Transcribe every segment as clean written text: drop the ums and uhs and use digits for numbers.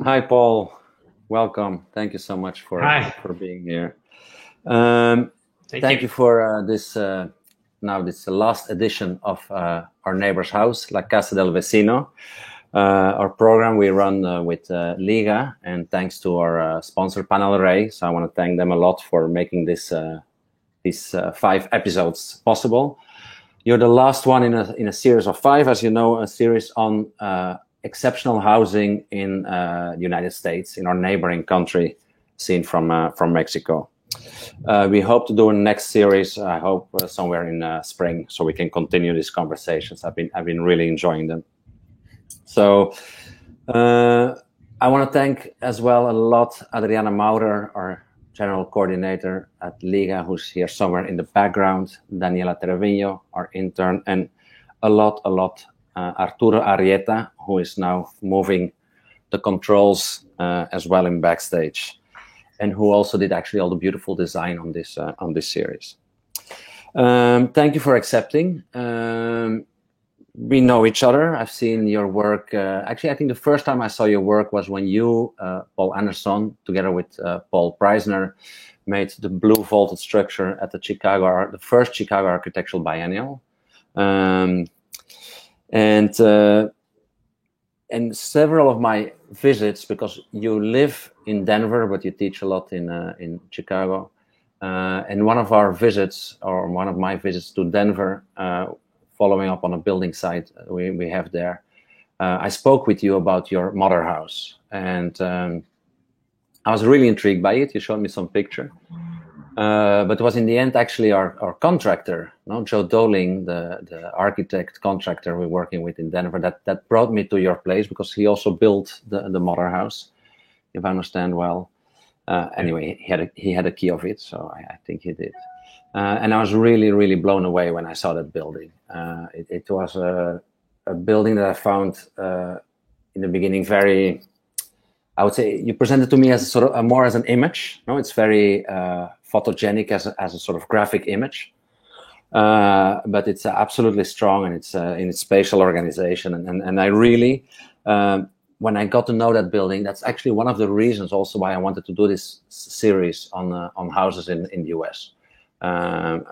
Hi, Paul. Welcome. Thank you so much Hi. for being here. Um, Thank Thank you. you for this. Now this is the last edition of our neighbor's house, La Casa del Vecino. Our program we run with Liga, and thanks to our sponsor Panel Ray. So I want to thank them a lot for making these 5 episodes possible. You're the last one in a series of 5, as you know, a series on exceptional housing in the United States, in our neighboring country, seen from Mexico. We hope to do a next series. I hope somewhere in spring, so we can continue these conversations. I've been really enjoying them. So I want to thank as well a lot Adriana Maurer, our general coordinator at Liga, who's here somewhere in the background, Daniela Treviño, our intern, and a lot Arturo Arrieta, who is now moving the controls as well in backstage, and who also did actually all the beautiful design on this series. Thank you for accepting. We know each other. I've seen your work. Actually, I think the first time I saw your work was when you, Paul Anderson, together with Paul Preisner, made the blue vaulted structure at the first Chicago Architectural Biennial. And several of my visits, because you live in Denver, but you teach a lot in Chicago. And one of my visits to Denver, following up on a building site we have there, I spoke with you about your mother house, and I was really intrigued by it. You showed me some picture. But it was in the end actually our contractor, Joe Doling, the architect contractor we're working with in Denver, that brought me to your place, because he also built the mother house, if I understand well. Anyway, he had a key of it, so I think he did. And I was really, really blown away when I saw that building. It was a building that I found in the beginning very, I would say, you presented to me as a sort of more as an image. No, it's very photogenic as a sort of graphic image, but it's absolutely strong, and it's in its spatial organization. And I really, when I got to know that building, that's actually one of the reasons also why I wanted to do this series on houses in the US,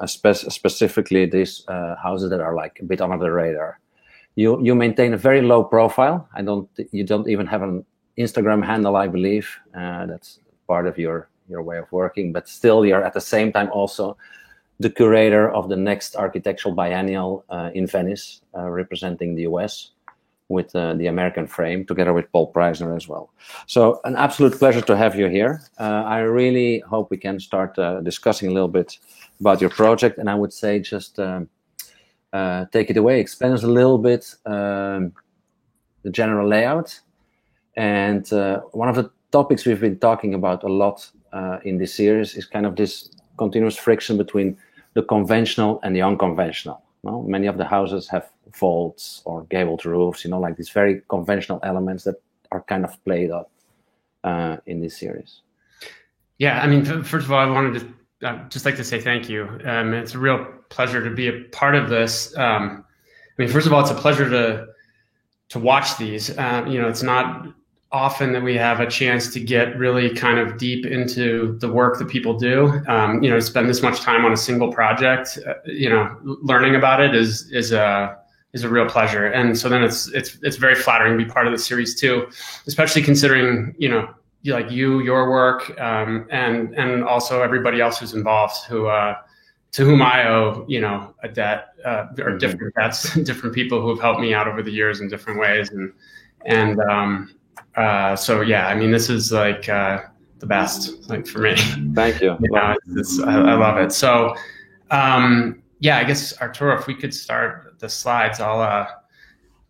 specifically these houses that are like a bit under the radar. You maintain a very low profile. You don't even have an Instagram handle, I believe. That's part of your way of working, but still you're at the same time also the curator of the next architectural biennial in Venice, representing the US with the American frame, together with Paul Preisner as well. So an absolute pleasure to have you here. I really hope we can start discussing a little bit about your project, and I would say just take it away. Explain us a little bit the general layout. And one of the topics we've been talking about a lot in this series is kind of this continuous friction between the conventional and the unconventional. Well, many of the houses have vaults or gabled roofs, like these very conventional elements that are kind of played up in this series. Yeah, I mean, first of all, I wanted to just like to say thank you. It's a real pleasure to be a part of this. I mean, first of all, it's a pleasure to watch these. It's not often that we have a chance to get really kind of deep into the work that people do. To spend this much time on a single project, learning about it is a real pleasure. And so then it's very flattering to be part of the series too, especially considering your work, and also everybody else who's involved, to whom I owe a debt, or different debts, different people who have helped me out over the years in different ways, so yeah, I mean, this is like the best, like, for me. Thank you. I love it. So yeah, I guess, Arturo, if we could start the slides, I'll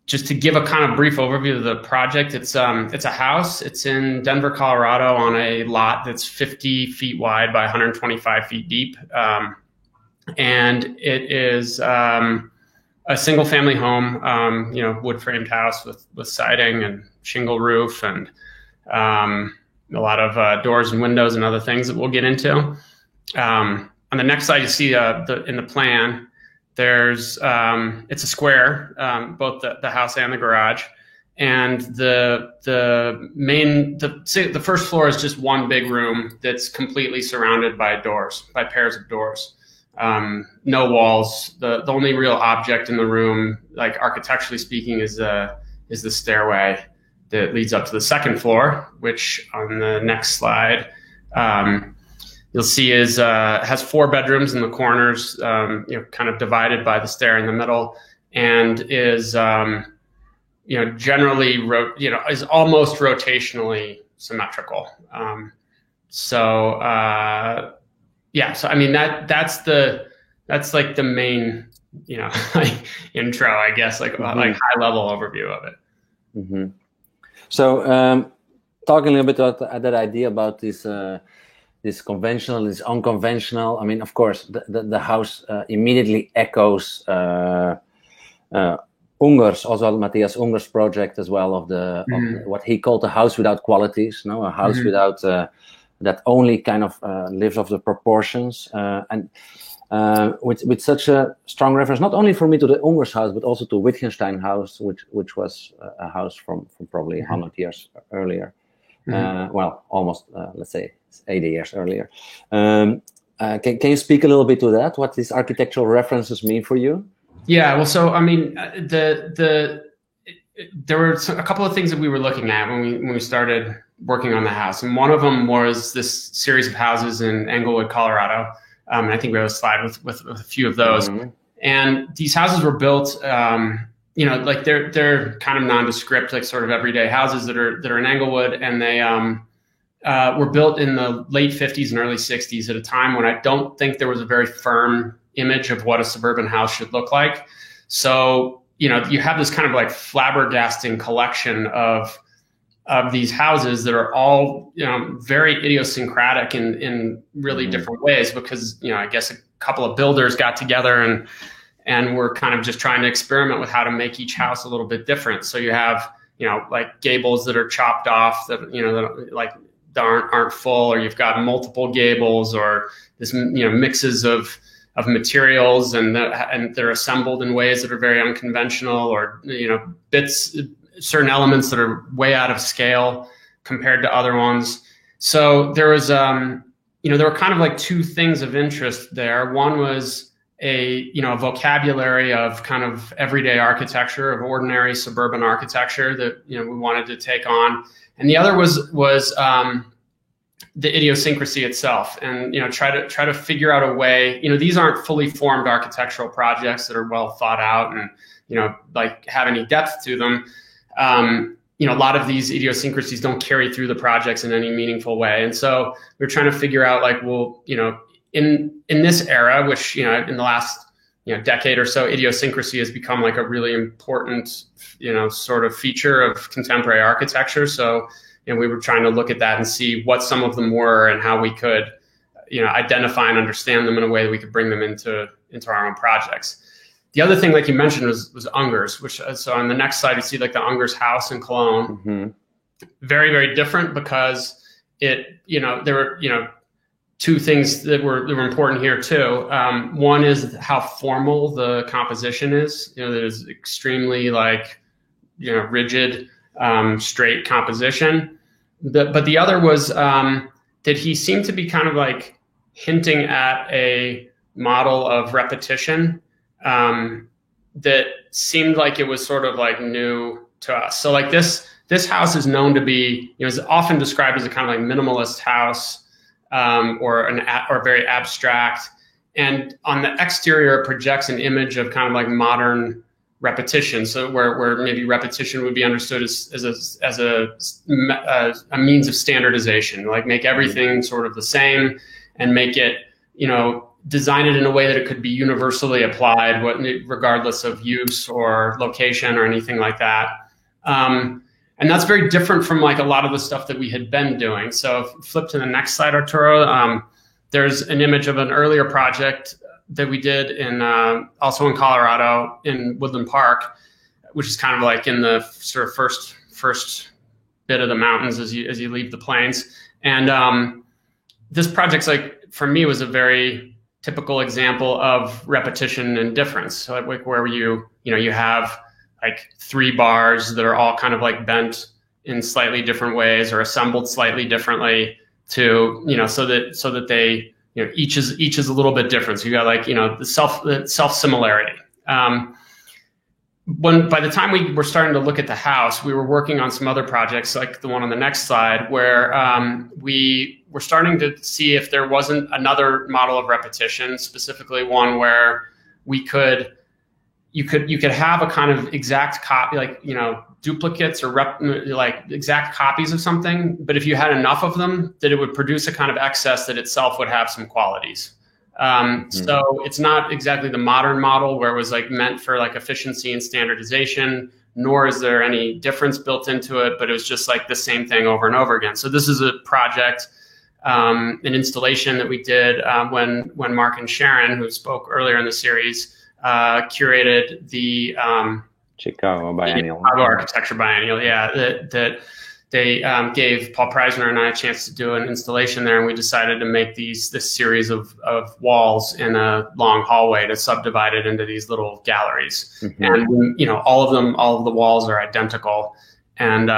just to give a kind of brief overview of the project. It's a house. It's in Denver, Colorado, on a lot that's 50 feet wide by 125 feet deep, and it is a single family home, wood framed house with siding and shingle roof, and a lot of doors and windows and other things that we'll get into. On the next slide, you see in the plan, there's it's a square, both the house and the garage, and the first floor is just one big room that's completely surrounded by doors, by pairs of doors. No walls. The only real object in the room, like architecturally speaking, is the stairway that leads up to the second floor, which on the next slide you'll see has 4 bedrooms in the corners, kind of divided by the stair in the middle, and is generally is almost rotationally symmetrical. So I mean that's like the main like intro, I guess, like like high level overview of it. Mm-hmm. So talking a little bit about that idea about this conventional, this unconventional. I mean, of course, the house immediately echoes Unger's, Oswald Matthias Unger's project as well of what he called a house without qualities. A house without that only kind of lives off the proportions and with such a strong reference, not only for me to the Unger's house, but also to Wittgenstein house, which was a house from probably 100 years earlier. Well, almost let's say 80 years earlier. Can you speak a little bit to that? What these architectural references mean for you? Yeah, well, so I mean, there were a couple of things that we were looking at when we started working on the house, and one of them was this series of houses in Englewood, Colorado. And I think we have a slide with a few of those. And these houses were built, like they're kind of nondescript, like sort of everyday houses that are in Englewood, and they were built in the late 50s and early 60s at a time when I don't think there was a very firm image of what a suburban house should look like. So, you have this kind of like flabbergasting collection of these houses that are all, very idiosyncratic in really different ways, because, I guess a couple of builders got together and were kind of just trying to experiment with how to make each house a little bit different. So you have, like gables that are chopped off that, that aren't full, or you've got multiple gables, or this, mixes of materials and they're assembled in ways that are very unconventional, or, certain elements that are way out of scale compared to other ones. So there was, there were kind of like 2 things of interest there. One was a vocabulary of kind of everyday architecture, of ordinary suburban architecture that, we wanted to take on. And the other was the idiosyncrasy itself, and, try to figure out a way, these aren't fully formed architectural projects that are well thought out and, like have any depth to them. A lot of these idiosyncrasies don't carry through the projects in any meaningful way. And so we're trying to figure out, like, well, in this era, which, in the last, decade or so, idiosyncrasy has become like a really important, sort of feature of contemporary architecture. So, we were trying to look at that and see what some of them were and how we could, identify and understand them in a way that we could bring them into our own projects. The other thing, like you mentioned, was Unger's, which, so on the next slide, you see like the Unger's house in Cologne. Very, very different, because there were, 2 things that were important here too. One is how formal the composition is. That is extremely rigid, straight composition. But the other was that he seemed to be kind of like hinting at a model of repetition that seemed like it was sort of like new to us. So like this house is known to be, is often described as a kind of like minimalist house, or very abstract. And on the exterior, it projects an image of kind of like modern repetition. So where maybe repetition would be understood as a means of standardization, like make everything sort of the same and make it, design it in a way that it could be universally applied, regardless of use or location or anything like that. And that's very different from like a lot of the stuff that we had been doing. So flip to the next slide, Arturo. There's an image of an earlier project that we did also in Colorado, in Woodland Park, which is kind of like in the sort of first bit of the mountains as you leave the plains. And this project's like, for me, was a very typical example of repetition and difference. So like where you have like 3 bars that are all kind of like bent in slightly different ways or assembled slightly differently to, so that they, each is a little bit different. So you got like, the self similarity. By the time we were starting to look at the house, we were working on some other projects like the one on the next slide, where we were starting to see if there wasn't another model of repetition, specifically one where you could have a kind of exact copy, like, duplicates or like exact copies of something, but if you had enough of them, that it would produce a kind of excess that itself would have some qualities. So it's not exactly the modern model where it was like meant for like efficiency and standardization, nor is there any difference built into it, but it was just like the same thing over and over again. So this is a project, an installation that we did when Mark and Sharon, who spoke earlier in the series, curated the Chicago Biennial. Chicago Architecture Biennial, that they gave Paul Preisner and I a chance to do an installation there, and we decided to make this series of walls in a long hallway to subdivide it into these little galleries. And all of the walls are identical. And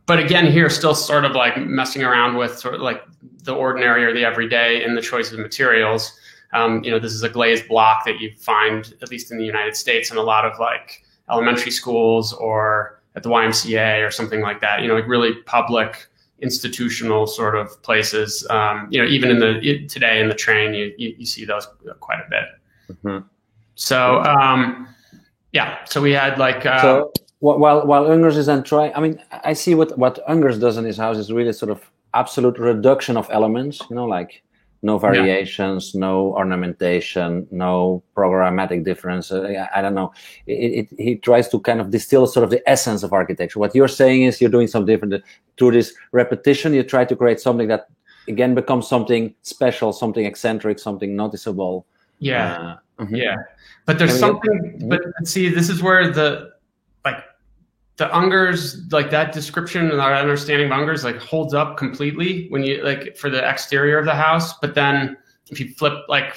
but again, here still sort of like messing around with sort of like the ordinary or the everyday in the choice of materials. This is a glazed block that you find, at least in the United States, in a lot of like elementary schools or at the YMCA or something like that, like really public institutional sort of places. Even today in the train, you see those quite a bit. So, so we had like... so while Ungers is then trying, I mean, I see what Ungers does in his house is really sort of absolute reduction of elements, like no variations, no ornamentation, no programmatic difference. I don't know. He tries to kind of distill sort of the essence of architecture. What you're saying is you're doing something different. Through this repetition, you try to create something that, again, becomes something special, something eccentric, something noticeable. Yeah. But there's something, but see, this is where the Ungers, like that description and our understanding of Ungers like holds up completely when you like for the exterior of the house. But then if you flip, like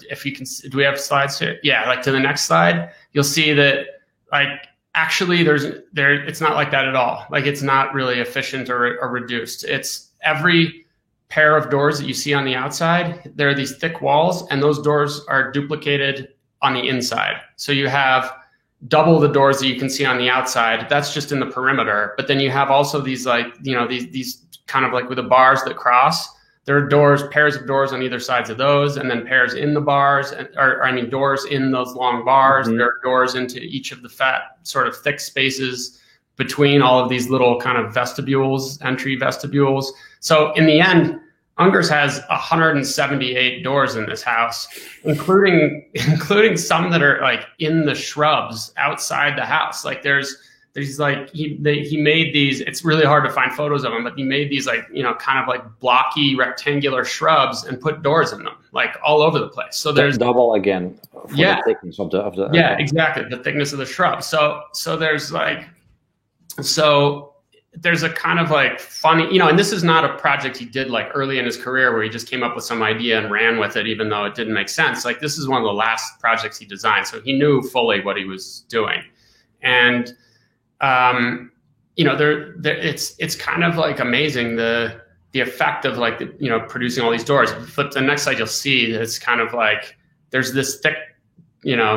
if you can, do we have slides here? Yeah. Like to the next slide, you'll see that like actually it's not like that at all. Like it's not really efficient or reduced. It's every pair of doors that you see on the outside, there are these thick walls, and those doors are duplicated on the inside. So you have double the doors that you can see on the outside. That's just in the perimeter. But then you have also these like, these kind of like with the bars that cross. There are pairs of doors on either sides of those, and then pairs in the bars, doors in those long bars. There are doors into each of the fat sort of thick spaces between all of these little kind of vestibules, entry vestibules. So in the end, Ungers has 178 doors in this house, including some that are like in the shrubs outside the house. Like there's like he made these. It's really hard to find photos of them, but he made these like kind of like blocky rectangular shrubs and put doors in them like all over the place. So there's double again. For the thickness of the exactly, the thickness of the shrub. So there's a kind of like funny, and this is not a project he did like early in his career where he just came up with some idea and ran with it, even though it didn't make sense. Like this is one of the last projects he designed. So he knew fully what he was doing. And, it's kind of like amazing the effect of like, producing all these doors. If you flip to the next slide, you'll see that it's kind of like, there's this thick,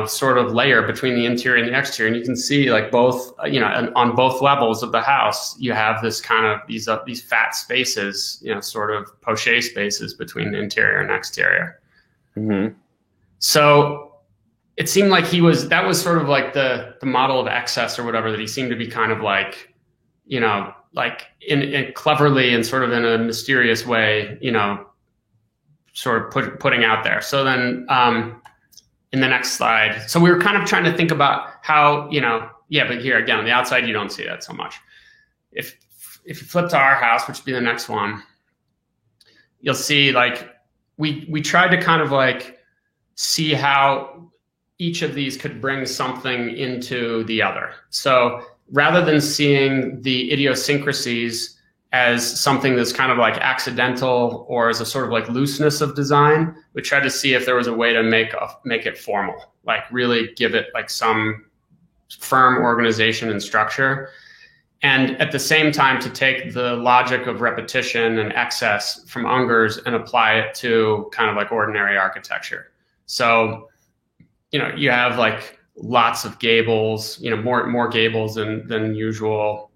sort of layer between the interior and the exterior. And you can see like both, on both levels of the house, you have this kind of these fat spaces, sort of poché spaces between the interior and exterior. So it seemed like that was sort of like the model of excess or whatever, that he seemed to be kind of like, like in cleverly and sort of in a mysterious way, sort of putting out there. So then, in the next slide. So we were kind of trying to think about how, but here again, on the outside, you don't see that so much. If you flip to our house, which would be the next one, you'll see like, we tried to kind of like see how each of these could bring something into the other. So rather than seeing the idiosyncrasies as something that's kind of like accidental or as a sort of like looseness of design, we tried to see if there was a way to make it formal, like really give it like some firm organization and structure. And at the same time, to take the logic of repetition and excess from Ungers and apply it to kind of like ordinary architecture. So, you have like lots of gables, more gables than usual,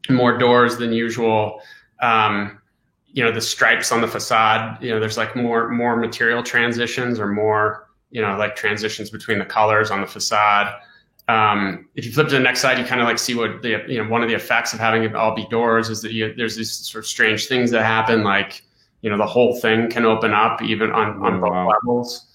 more doors than usual. The stripes on the facade, there's like more material transitions or more, like transitions between the colors on the facade. If you flip to the next slide, you kind of like see what one of the effects of having it all be doors is that there's these sort of strange things that happen. Like, the whole thing can open up even on both levels.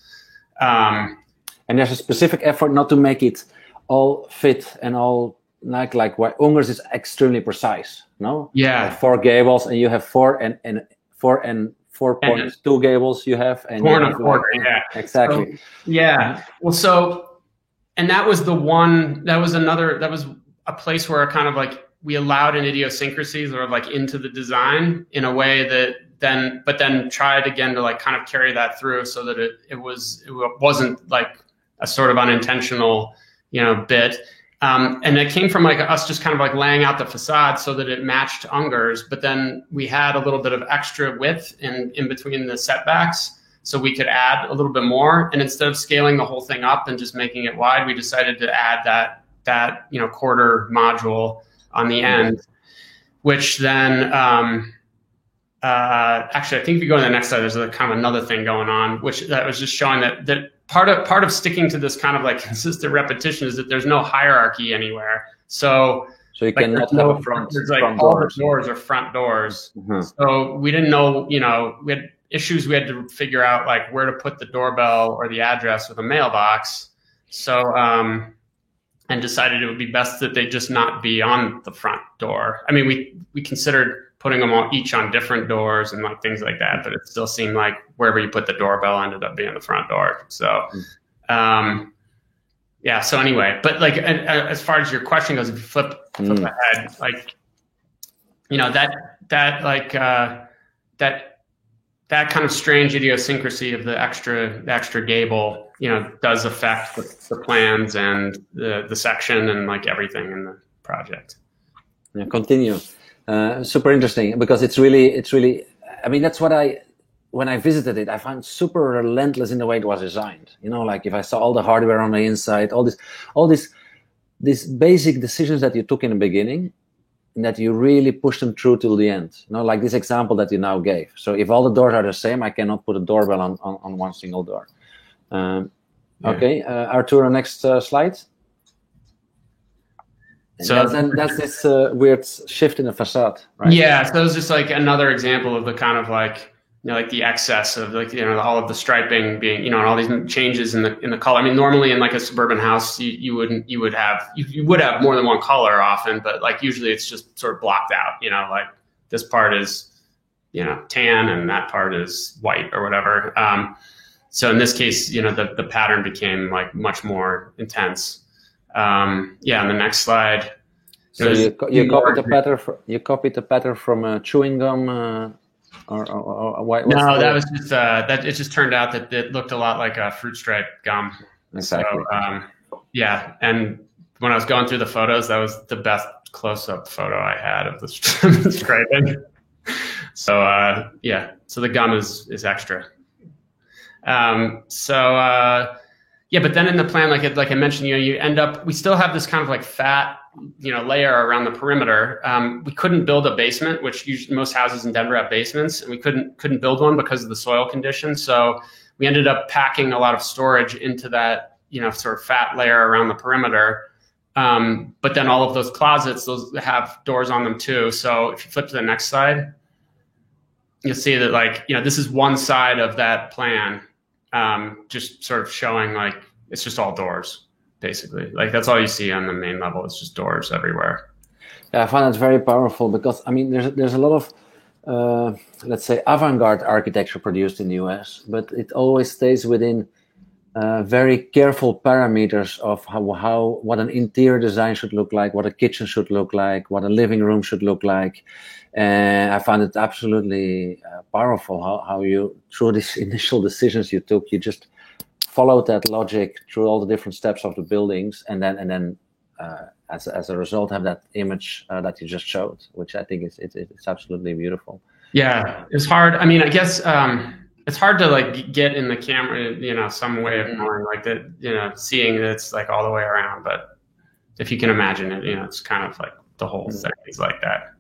And there's a specific effort not to make it all fit and all like why Ungers is extremely precise. No? Yeah. 4 gables, and you have 4 and 4.2 gables you have. And 4 and a quarter, yeah. Exactly. So, yeah. Well, and that was that was a place where kind of like we allowed an idiosyncrasy sort of like into the design in a way that then tried again to like kind of carry that through so that it wasn't like a sort of unintentional, bit. And it came from like us just kind of like laying out the facade so that it matched Ungers, but then we had a little bit of extra width in between the setbacks. So we could add a little bit more, and instead of scaling the whole thing up and just making it wide, we decided to add that quarter module on the end, which then actually I think if you go to the next slide, there's a kind of another thing going on, which that was just showing that part of sticking to this kind of like consistent repetition is that there's no hierarchy anywhere. So you cannot have a front. There's like front all doors. the doors are front doors. Mm-hmm. So we didn't know, we had issues. We had to figure out like where to put the doorbell or the address or the mailbox. So, and decided it would be best that they just not be on the front door. I mean, we considered putting them all each on different doors and like things like that, but it still seemed like wherever you put the doorbell ended up being the front door. So, yeah. So anyway, but like as far as your question goes, if you flip ahead, like that kind of strange idiosyncrasy of the extra gable, does affect the plans and the section and like everything in the project. Yeah, continue. Super interesting because it's really. I mean, that's what when I visited it, I found super relentless in the way it was designed. Like if I saw all the hardware on the inside, all these basic decisions that you took in the beginning, and that you really push them through till the end. Like this example that you now gave. So if all the doors are the same, I cannot put a doorbell on one single door. Okay, Arturo, next slide. So that's this weird shift in the facade, right? Yeah, so it's just like another example of the kind of like like the excess of like all of the striping being and all these changes in the color. I mean, normally in like a suburban house, you would have more than one color often, but like usually it's just sort of blocked out. Like this part is tan and that part is white or whatever. So in this case, the pattern became like much more intense. On the next slide. So you copied the pattern from chewing gum. Or no, that was just that. It just turned out that it looked a lot like a fruit stripe gum. Exactly. So, and when I was going through the photos, that was the best close-up photo I had of the striping. So so the gum is extra. But then in the plan, like I mentioned, you end up. We still have this kind of like fat layer around the perimeter. We couldn't build a basement, which usually most houses in Denver have basements, and we couldn't build one because of the soil conditions. So we ended up packing a lot of storage into that, sort of fat layer around the perimeter. But then all of those closets, those have doors on them too. So if you flip to the next slide, you'll see that this is one side of that plan, just sort of showing like it's just all doors. Basically, like that's all you see on the main level. It's just doors everywhere. Yeah, I find that very powerful because I mean, there's a lot of let's say avant-garde architecture produced in the US, but it always stays within very careful parameters of what an interior design should look like, what a kitchen should look like, what a living room should look like. And I found it absolutely powerful how you, through these initial decisions you took, you just followed that logic through all the different steps of the buildings, and then as a result have that image that you just showed, which I think it's absolutely beautiful. Yeah, it's hard. I mean, I guess it's hard to like get in the camera, some way of knowing like that, seeing that it's like all the way around. But if you can imagine it, it's kind of like the whole thing is like that.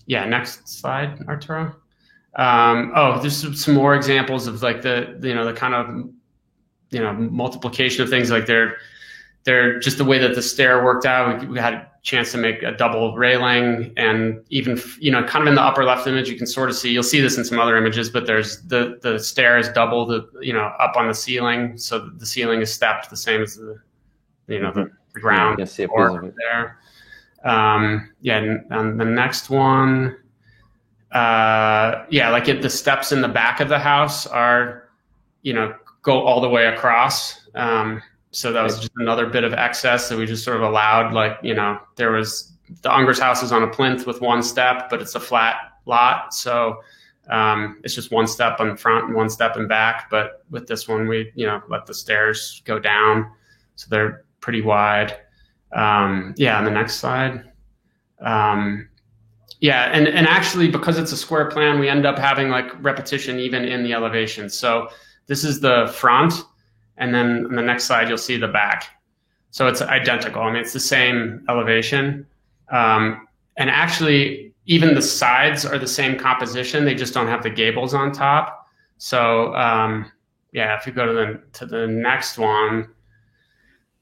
Yeah, next slide, Arturo. There's some more examples of like the kind of multiplication of things. Like they're just the way that the stair worked out. We had a chance to make a double railing, and even kind of in the upper left image, you can sort of see. You'll see this in some other images, but there's the stair is double up on the ceiling, so the ceiling is stepped the same as the ground there. And on the next one, like the steps in the back of the house are, go all the way across. So that was just another bit of excess that we just sort of allowed, there was the Unger's house is on a plinth with one step, but it's a flat lot. So, it's just one step on front and one step in back. But with this one, we, let the stairs go down. So they're pretty wide. On the next slide. And actually, because it's a square plan, we end up having like repetition even in the elevation. So this is the front, and then on the next slide, you'll see the back. So it's identical. I mean, it's the same elevation. And actually, even the sides are the same composition. They just don't have the gables on top. So if you go to the next one,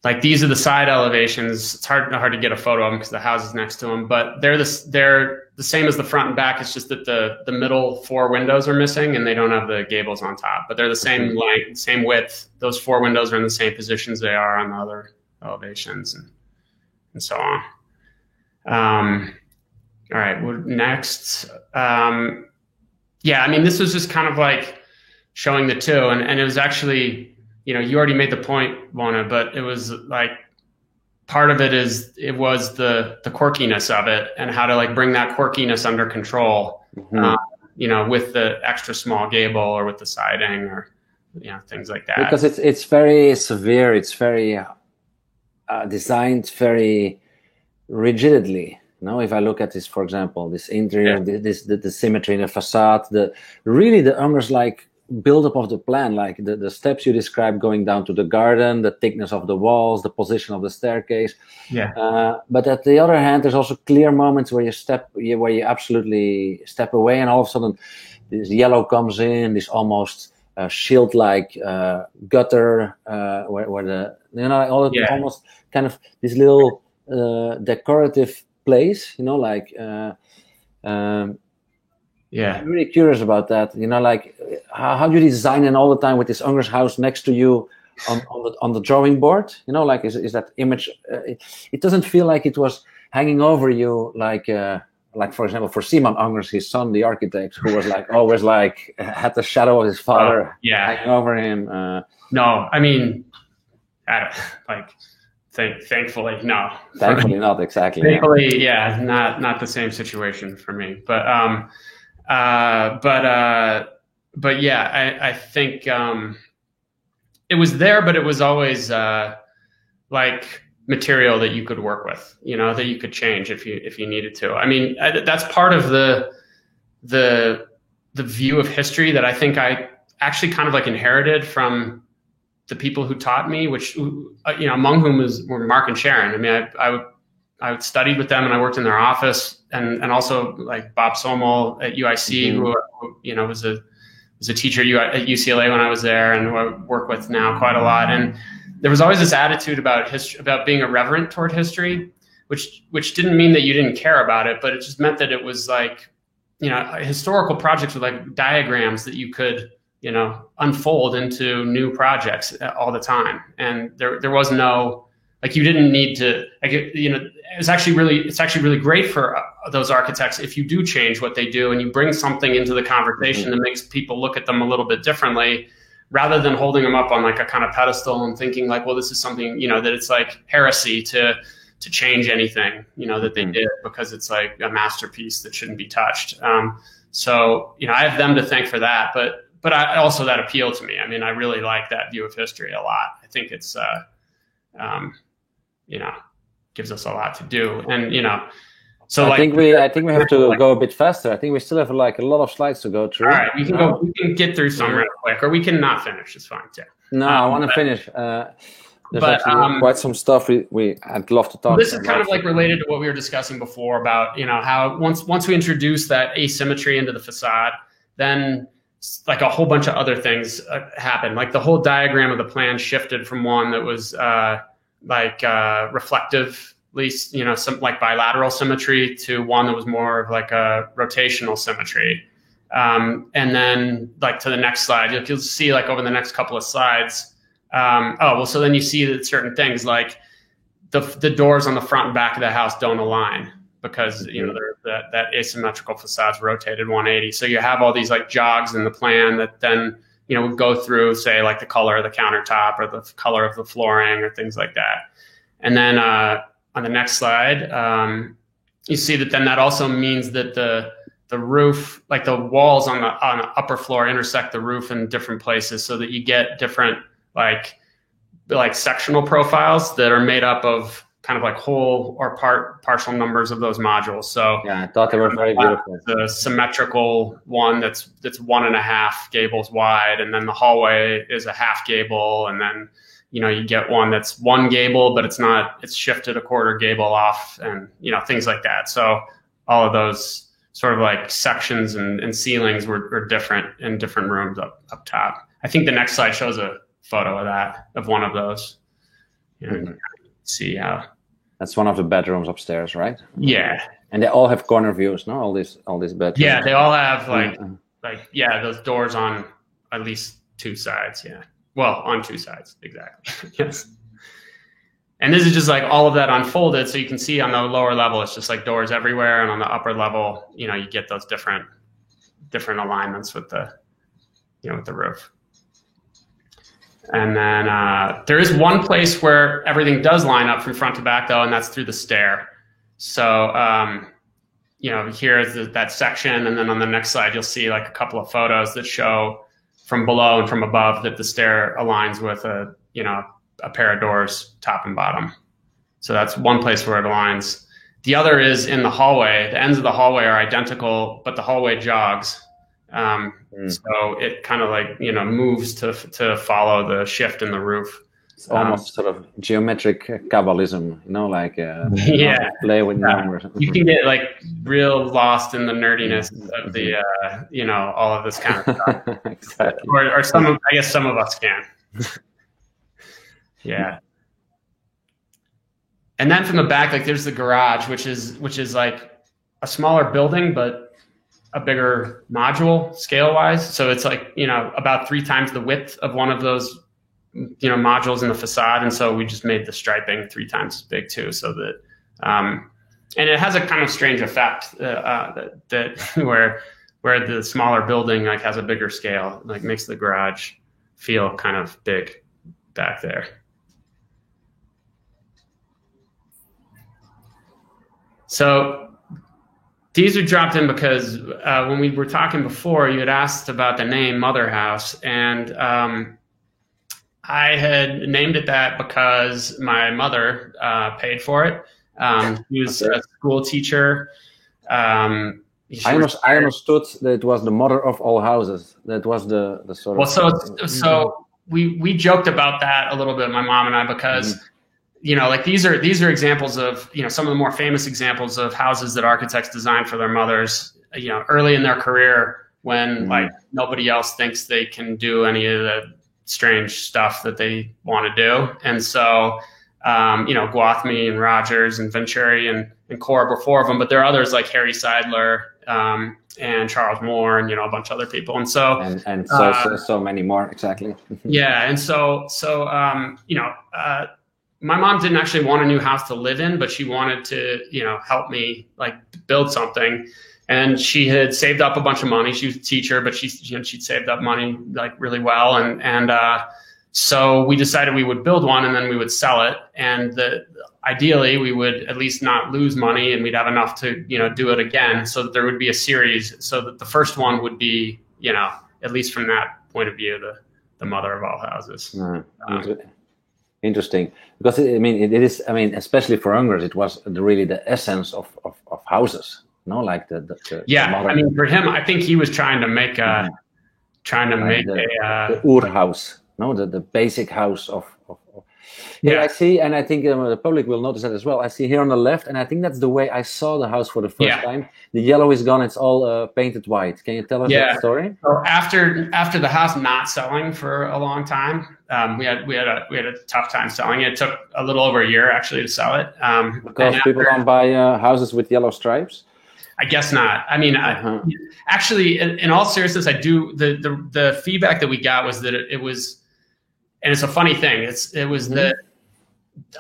like these are the side elevations. It's hard to get a photo of them because the house is next to them, but they're the same as the front and back. It's just that the middle 4 windows are missing and they don't have the gables on top, but they're the same length, same width. Those 4 windows are in the same positions they are on the other elevations and so on. All right, next. I mean, this was just kind of like showing the two, and it was actually, you already made the point, Mona, but it was like part of it was the quirkiness of it and how to like bring that quirkiness under control, with the extra small gable or with the siding or, things like that. Because it's very severe. It's very designed very rigidly. If I look at this, for example, this interior, the symmetry in the facade, the Unger's like build-up of the plan, like the steps you described going down to the garden, the thickness of the walls, the position of the staircase. But at the other hand, there's also clear moments where you absolutely step away, and all of a sudden this yellow comes in, this almost shield-like gutter, where the almost kind of this little decorative place, I'm really curious about that. How do you design it all the time with this Unger's house next to you on the drawing board? Is that image? It doesn't feel like it was hanging over you, like for example, for Simon Ungers, his son, the architect, who was like always like had the shadow of his father hanging over him. No, I mean, thankfully, no. Thankfully, not exactly. Thankfully, not the same situation for me, but I think it was there, but it was always like material that you could work with, that you could change if you needed to. I mean, that's part of the view of history that I think I actually kind of like inherited from the people who taught me, which among whom were Mark and Sharon. I mean, I studied with them and I worked in their office, and also like Bob Somel at UIC, who was a teacher at UCLA when I was there, and who I work with now quite a lot. And there was always this attitude about history, about being irreverent toward history, which didn't mean that you didn't care about it, but it just meant that it was like, historical projects were like diagrams that you could, unfold into new projects all the time. And there was no, like, you didn't need to, like, it's actually really great for those architects if you do change what they do and you bring something into the conversation that makes people look at them a little bit differently, rather than holding them up on like a kind of pedestal and thinking like, well, this is something, that it's like heresy to change anything, that they did, because it's like a masterpiece that shouldn't be touched. So, I have them to thank for that, but I also, that appealed to me. I mean, I really like that view of history a lot. I think it's, gives us a lot to do. And, so I think we have to go a bit faster. I think we still have like a lot of slides to go through. All right, we can get through some real quick, or we can not finish. It's fine too. No, I want to finish. There's actually quite some stuff I'd love to talk. This is kind of like related to what we were discussing before about how once we introduce that asymmetry into the facade, then like a whole bunch of other things happen. Like the whole diagram of the plan shifted from one that was reflective, at least some like bilateral symmetry, to one that was more of like a rotational symmetry. And then like to the next slide, you'll see like over the next couple of slides. So then you see that certain things like the doors on the front and back of the house don't align because that asymmetrical facade's rotated 180. So you have all these like jogs in the plan that then would go through, say, like the color of the countertop or the color of the flooring or things like that. And then on the next slide, you see that then that also means that the roof, like the walls on the upper floor, intersect the roof in different places, so that you get different like sectional profiles that are made up of kind of like whole or partial numbers of those modules. So yeah, I thought they were very beautiful. The symmetrical one that's 1.5 gables wide, and then the hallway is a half gable, and then you get one that's 1 gable, but it's shifted a quarter gable off, and things like that. So all of those sort of like sections and ceilings were different in different rooms up top. I think the next slide shows a photo of one of those. See how that's one of the bedrooms upstairs, right? Yeah, and they all have corner views, no? All these bedrooms. Yeah, they all have those doors on at least 2 sides. Yeah, well, on 2 sides, exactly. Yes. And this is just like all of that unfolded, so you can see on the lower level it's just like doors everywhere, and on the upper level, you get those different alignments with the with the roof. And then there is one place where everything does line up from front to back, though, and that's through the stair. So, here is that section, and then on the next slide, you'll see like a couple of photos that show from below and from above that the stair aligns with a pair of doors, top and bottom. So that's one place where it aligns. The other is in the hallway. The ends of the hallway are identical, but the hallway jogs. So it kind of like moves to follow the shift in the roof. It's almost sort of geometric Kabbalism, play with numbers. You can get like real lost in the nerdiness of the all of this kind of stuff. Exactly. Or I guess some of us can. Yeah. And then from the back, like there's the garage, which is like a smaller building, but a bigger module scale wise. So it's like, about 3 times the width of one of those, modules in the facade. And so we just made the striping 3 times as big too. So that, and it has a kind of strange effect, that where the smaller building like has a bigger scale, like makes the garage feel kind of big back there. So these were dropped in because when we were talking before, you had asked about the name Mother House, and I had named it that because my mother paid for it. She was a school teacher. I understood that it was the mother of all houses. That was the sort of. So we joked about that a little bit, my mom and I, because. Like these are examples of, some of the more famous examples of houses that architects designed for their mothers, early in their career when like nobody else thinks they can do any of the strange stuff that they want to do. And so, Gwathmey and Rogers and Venturi and Korb were 4 of them, but there are others like Harry Seidler, and Charles Moore and, a bunch of other people. And so, so many more. Exactly. Yeah. And so, my mom didn't actually want a new house to live in, but she wanted to, help me like build something. And she had saved up a bunch of money. She was a teacher, but she'd saved up money like really well. And so we decided we would build one and then we would sell it. And ideally we would at least not lose money, and we'd have enough to, do it again, so that there would be a series, so that the first one would be, at least from that point of view, the mother of all houses. Interesting, because I mean, it is. I mean, especially for Ungers, it was really the essence of houses. No, like the I mean, for him, I think he was trying to make the Urhaus, no, the basic house of. Yeah, I see, and I think the public will notice that as well. I see here on the left, and I think that's the way I saw the house for the first time. The yellow is gone; it's all painted white. Can you tell us that story? So after the house not selling for a long time, we had a tough time selling it. It took a little over a year actually to sell it. Because people don't buy houses with yellow stripes. I guess not. I mean, actually, in all seriousness, I do. The feedback that we got was that it was, and it's a funny thing. It was that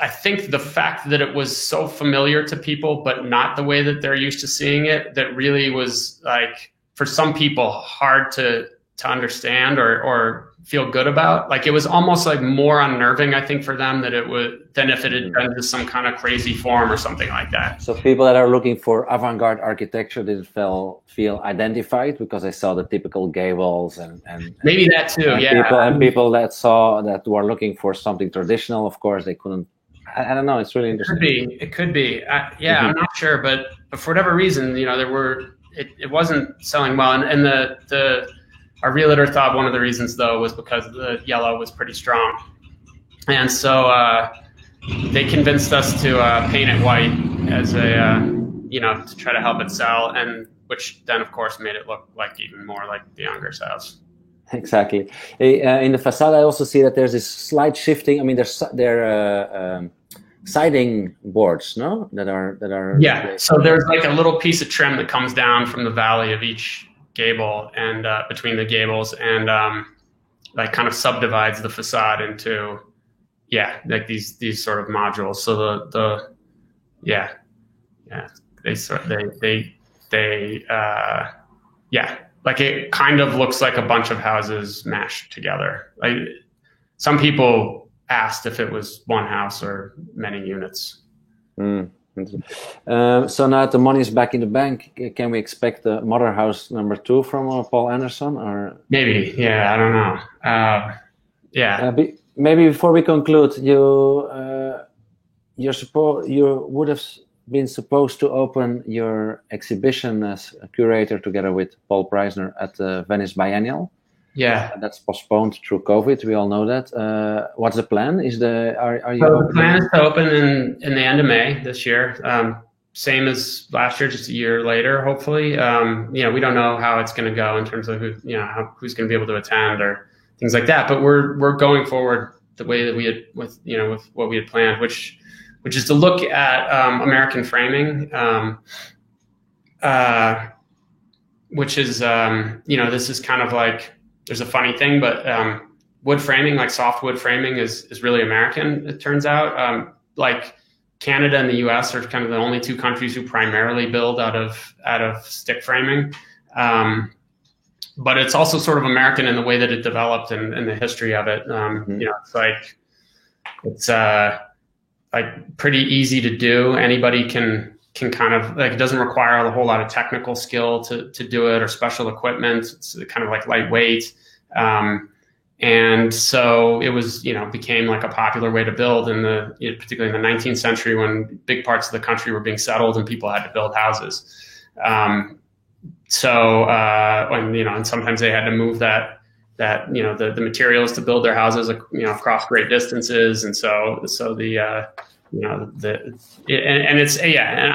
I think the fact that it was so familiar to people, but not the way that they're used to seeing it, that really was like for some people hard to understand or feel good about. Like it was almost like more unnerving, I think, for them than if it had been to some kind of crazy form or something like that. So people that are looking for avant-garde architecture didn't feel identified because they saw the typical gables and maybe that too. And people that were looking for something traditional, of course, they couldn't. I don't know. It's really interesting. It could be. I'm not sure, but for whatever reason, it wasn't selling well, and our realtor thought one of the reasons, though, was because the yellow was pretty strong. And so they convinced us to paint it white as to try to help it sell, and which then, of course, made it look like even more like the Ungers house. Exactly. In the facade, I also see that there's this slight shifting. I mean, there siding boards, no? That are. Yeah. So there's like a little piece of trim that comes down from the valley of each gable and between the gables and like kind of subdivides the facade into like these sort of modules. So like it kind of looks like a bunch of houses mashed together. Like some people asked if it was one house or many units. So now that the money is back in the bank, can we expect the Mother House #2 from Paul Anderson, or maybe? Yeah, I don't know. Maybe before we conclude, you would have been supposed to open your exhibition as a curator together with Paul Preissner at the Venice Biennial. Yeah, that's postponed through COVID. We all know that. What's the plan? The plan is to open in the end of May this year. Same as last year, just a year later, hopefully. We don't know how it's going to go in terms of who's going to be able to attend or things like that. But we're going forward the way that we had with what we had planned, which is to look at American framing, which is this is kind of like. There's a funny thing, but wood framing, like soft wood framing, is really American. It turns out, like Canada and the U.S. are kind of the only two countries who primarily build out of stick framing. But it's also sort of American in the way that it developed and the history of it. It's like pretty easy to do. Anybody can kind of like, it doesn't require a whole lot of technical skill to do it or special equipment. It's kind of like lightweight. And so it was, became like a popular way to build particularly in the 19th century when big parts of the country were being settled and people had to build houses. And sometimes they had to move the materials to build their houses, across great distances. And so and I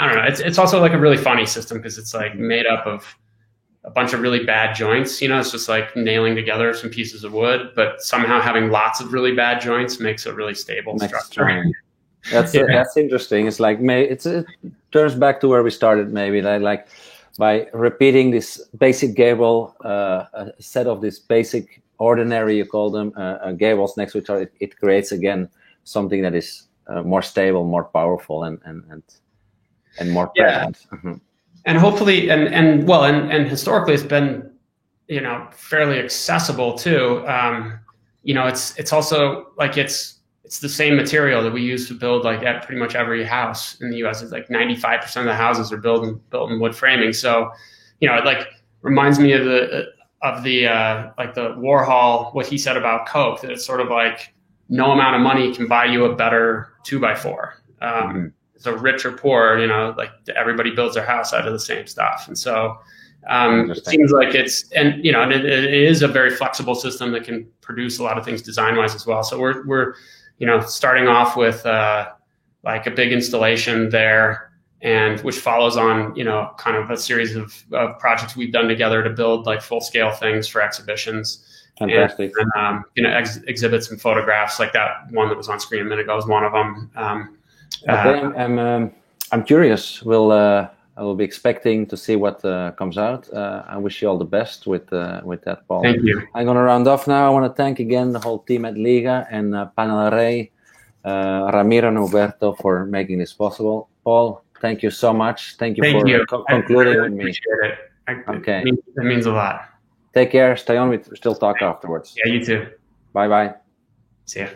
don't know, it's also like a really funny system because it's like made up of a bunch of really bad joints. It's just like nailing together some pieces of wood, but somehow having lots of really bad joints makes a really stable structure. That's interesting. It's like it turns back to where we started. Maybe like by repeating this basic gable, a set of this basic ordinary, you call them, gables next to each other, it creates again something that is more stable, more powerful, and more present. Mm-hmm. And hopefully, and historically, it's been, fairly accessible too. It's also like it's the same material that we use to build like at pretty much every house in the U.S. It's like 95% of the houses are built in wood framing. So, it like reminds me of the like the Warhol, what he said about Coke, that it's sort of like no amount of money can buy you a better 2x4. So rich or poor, like everybody builds their house out of the same stuff. And so it seems like and it is a very flexible system that can produce a lot of things design-wise as well. So we're starting off with like a big installation there, and which follows on, kind of a series of projects we've done together to build like full-scale things for exhibitions. Fantastic. And exhibits and photographs, like that one that was on screen a minute ago is one of them. Okay, I'm curious. I will be expecting to see what comes out. I wish you all the best with that, Paul. Thank you. I'm going to round off now. I want to thank again the whole team at Liga and Panel Array, Ramiro and Huberto for making this possible. Paul, thank you so much. Thank you for concluding with me. Appreciate it. Okay. It means a lot. Take care. Stay on. We still talk afterwards. Yeah, you too. Bye-bye. See ya.